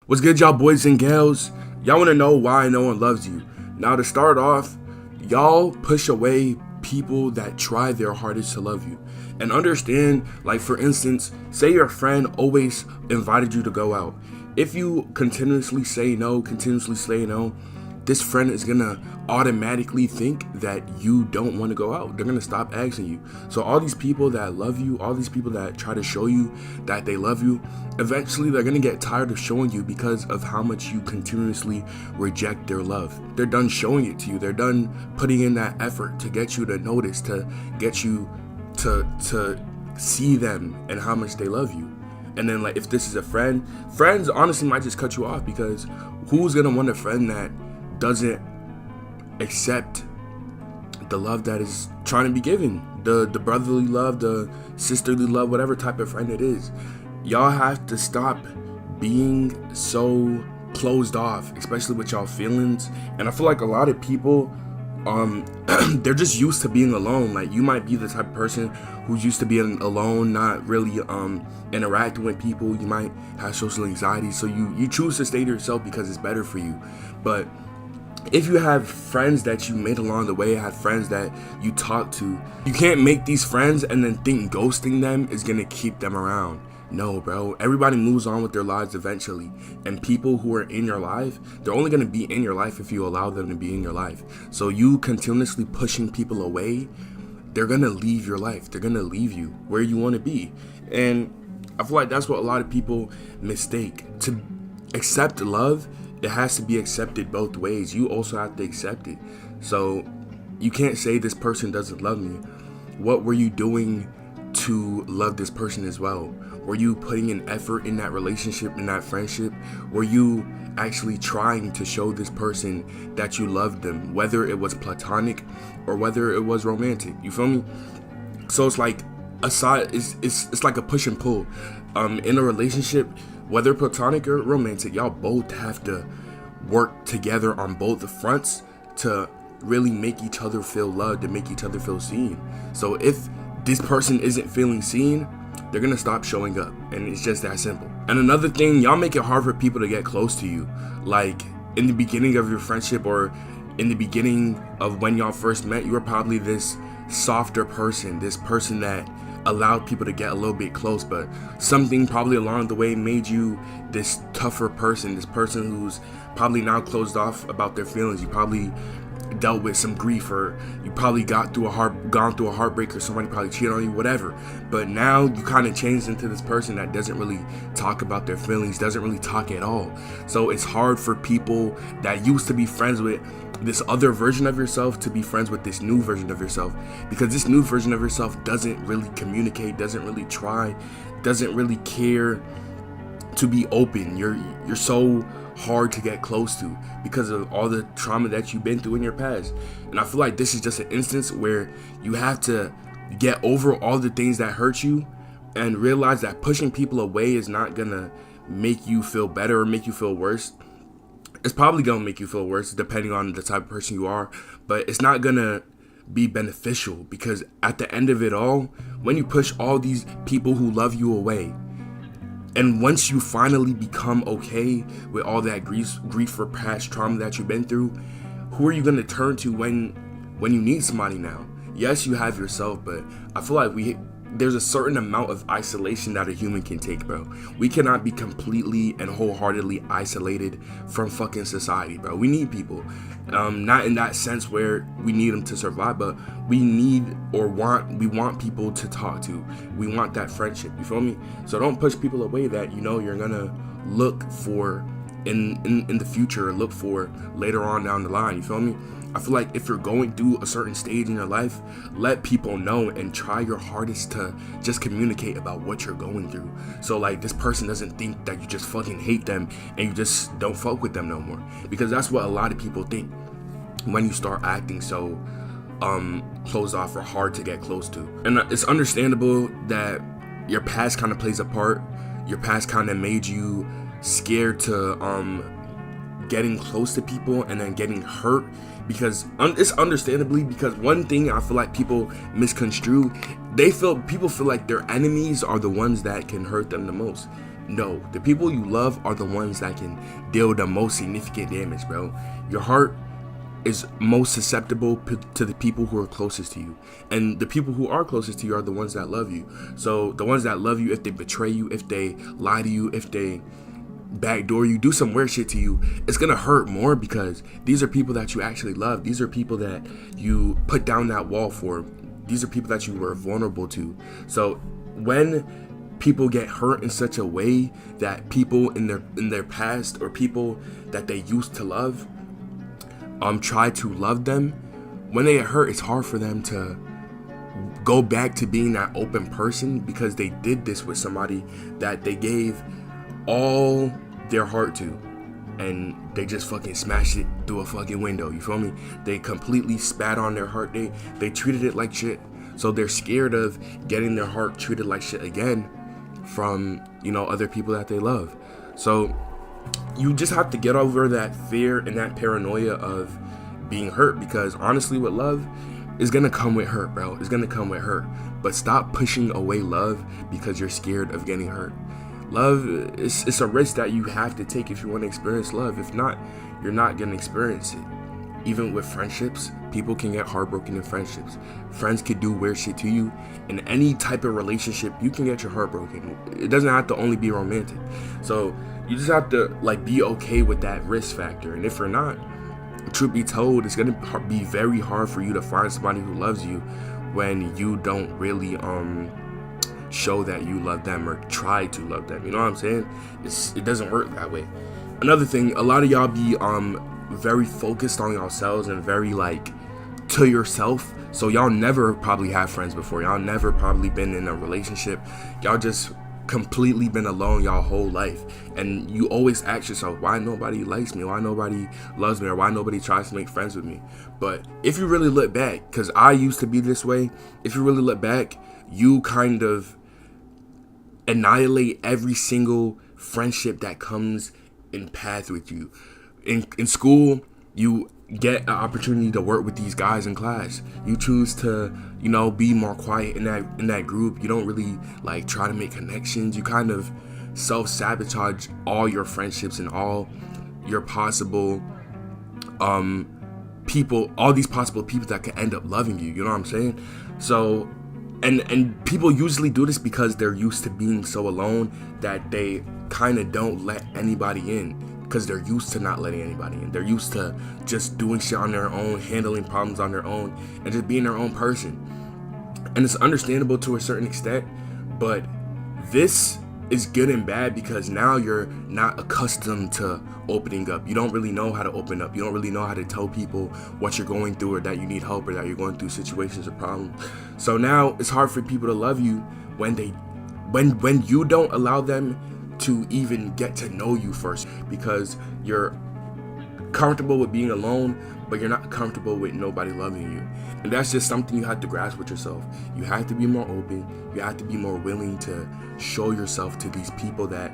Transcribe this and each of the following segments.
What's good, y'all boys and gals? Y'all want to know why no one loves you? Now, to start off, y'all push away people that try their hardest to love you. And understand, like, for instance, say your friend always invited you to go out. If you continuously say no, this friend is gonna automatically think that you don't want to go out. They're gonna stop asking you. So all these people that love you, all these people that try to show you that they love you, eventually they're gonna get tired of showing you because of how much you continuously reject their love. They're done showing it to you. They're done putting in that effort to get you to notice, to get you to see them and how much they love you. And then, like, if this is a friend, friends honestly might just cut you off, because who's gonna want a friend that doesn't accept the love that is trying to be given, the brotherly love, the sisterly love, whatever type of friend it is? Y'all have to stop being so closed off, especially with y'all feelings. And I feel like a lot of people, they're just used to being alone. Like, you might be the type of person who's used to being alone, not really interacting with people. You might have social anxiety, so you choose to stay to yourself because it's better for you. But if you have friends that you made along the way, have friends that you talk to, you can't make these friends and then think ghosting them is gonna keep them around. No, bro. Everybody moves on with their lives eventually. And people who are in your life, they're only gonna be in your life if you allow them to be in your life. So you continuously pushing people away, they're gonna leave your life. They're gonna leave you where you wanna be. And I feel like that's what a lot of people mistake. To accept love, it has to be accepted both ways. You also have to accept it. So you can't say this person doesn't love me. What were you doing to love this person as well? Were you putting an effort in that relationship, in that friendship? Were you actually trying to show this person that you loved them, whether it was platonic or whether it was romantic? You feel me? So it's like it's like a push and pull. In a relationship, whether platonic or romantic, y'all both have to work together on both the fronts to really make each other feel loved, to make each other feel seen. So if this person isn't feeling seen, they're gonna stop showing up, and it's just that simple. And another thing, y'all make it hard for people to get close to you. Like, in the beginning of your friendship, or in the beginning of when y'all first met, you were probably this softer person, this person that allowed people to get a little bit close, but something probably along the way made you this tougher person, this person who's probably now closed off about their feelings. You probably dealt with some grief, or you probably gone through a heartbreak, or somebody probably cheated on you, whatever. But now you kind of changed into this person that doesn't really talk about their feelings, doesn't really talk at all. So it's hard for people that used to be friends with this other version of yourself to be friends with this new version of yourself, because this new version of yourself doesn't really communicate, doesn't really try, doesn't really care to be open. You're so hard to get close to because of all the trauma that you've been through in your past. And I feel like this is just an instance where you have to get over all the things that hurt you and realize that pushing people away is not gonna make you feel better or make you feel worse. It's probably gonna make you feel worse depending on the type of person you are, but it's not gonna be beneficial, because at the end of it all, when you push all these people who love you away, and once you finally become okay with all that grief for past trauma that you've been through, who are you gonna turn to when you need somebody now? Yes, you have yourself, but I feel like there's a certain amount of isolation that a human can take, bro. We cannot be completely and wholeheartedly isolated from fucking society, bro. We need people. Not in that sense where we need them to survive, but we want people to talk to. We want that friendship, you feel me? So don't push people away that you know you're gonna look for in the future, look for later on down the line, you feel me? I feel like if you're going through a certain stage in your life, let people know and try your hardest to just communicate about what you're going through. So like, this person doesn't think that you just fucking hate them and you just don't fuck with them no more. Because that's what a lot of people think when you start acting so closed off or hard to get close to. And it's understandable that your past kind of plays a part. Your past kind of made you scared to getting close to people and then getting hurt, because it's understandably, because one thing I feel like people misconstrue, people feel like their enemies are the ones that can hurt them the most. No, the people you love are the ones that can deal the most significant damage, bro. Your heart is most susceptible to the people who are closest to you, and the people who are closest to you are the ones that love you. So the ones that love you, if they betray you, if they lie to you, if they backdoor you, do some weird shit to you, it's gonna hurt more, because these are people that you actually love. These are people that you put down that wall for. These are people that you were vulnerable to. So when people get hurt in such a way that people in their past, or people that they used to love, try to love them, when they get hurt, it's hard for them to go back to being that open person, because they did this with somebody that they gave all their heart to, and they just fucking smashed it through a fucking window. You feel me? They completely spat on their heart. They treated it like shit. So they're scared of getting their heart treated like shit again from, other people that they love. So you just have to get over that fear and that paranoia of being hurt, because honestly, with love is gonna come with hurt, bro. It's gonna come with hurt. But stop pushing away love because you're scared of getting hurt. Love it's a risk that you have to take if you want to experience love. If not, you're not gonna experience it. Even with friendships, people can get heartbroken in friendships. Friends could do weird shit to you. In any type of relationship, you can get your heart broken. It doesn't have to only be romantic. So you just have to be okay with that risk factor. And if you're not, truth be told, it's gonna be very hard for you to find somebody who loves you when you don't really show that you love them, or try to love them. You know what I'm saying? It doesn't work that way. Another thing, a lot of y'all be very focused on yourselves and very to yourself. So y'all never probably had friends before. Y'all never probably been in a relationship. Y'all just completely been alone y'all whole life, and you always ask yourself, why nobody likes me, why nobody loves me, or why nobody tries to make friends with me. But if you really look back, because I used to be this way, if you really look back, you kind of annihilate every single friendship that comes in path with you. In school, you get an opportunity to work with these guys in class. You choose to, be more quiet in that group. You don't really try to make connections. You kind of self-sabotage all your friendships and all your possible people, all these possible people that could end up loving you. You know what I'm saying? So and people usually do this because they're used to being so alone that they kind of don't let anybody in, because they're used to not letting anybody in. They're used to just doing shit on their own, handling problems on their own, and just being their own person. And it's understandable to a certain extent, but this is good and bad, because now you're not accustomed to opening up. You don't really know how to open up. You don't really know how to tell people what you're going through, or that you need help, or that you're going through situations or problems. So now it's hard for people to love you when you don't allow them to even get to know you first, because you're comfortable with being alone, but you're not comfortable with nobody loving you. And that's just something you have to grasp with yourself. You have to be more open. You have to be more willing to show yourself to these people that,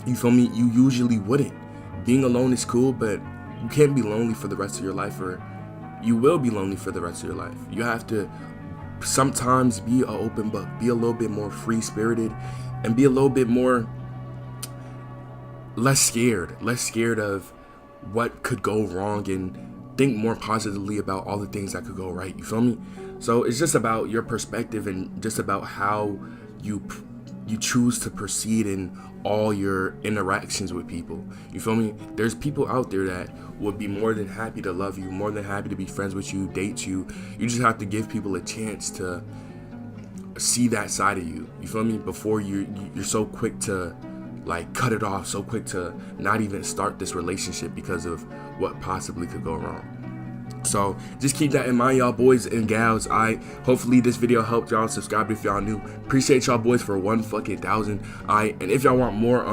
you feel me, you usually wouldn't. Being alone is cool, but you can't be lonely for the rest of your life, or you will be lonely for the rest of your life. You have to sometimes be an open book, be a little bit more free-spirited, and be a little bit more less scared of what could go wrong, and think more positively about all the things that could go right. You feel me? So it's just about your perspective, and just about how you choose to proceed in all your interactions with people. You feel me? There's people out there that would be more than happy to love you, more than happy to be friends with you, date you. You just have to give people a chance to see that side of you. You feel me? Before you're so quick to cut it off, so quick to not even start this relationship because of what possibly could go wrong. So just keep that in mind, y'all boys and gals. Hopefully this video helped y'all. Subscribe if y'all new. Appreciate y'all boys for 1,000. And if y'all want more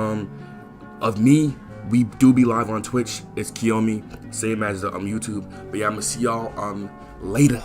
of me, we do be live on Twitch. It's Kiyomi, same as YouTube. But yeah, I'm gonna see y'all later.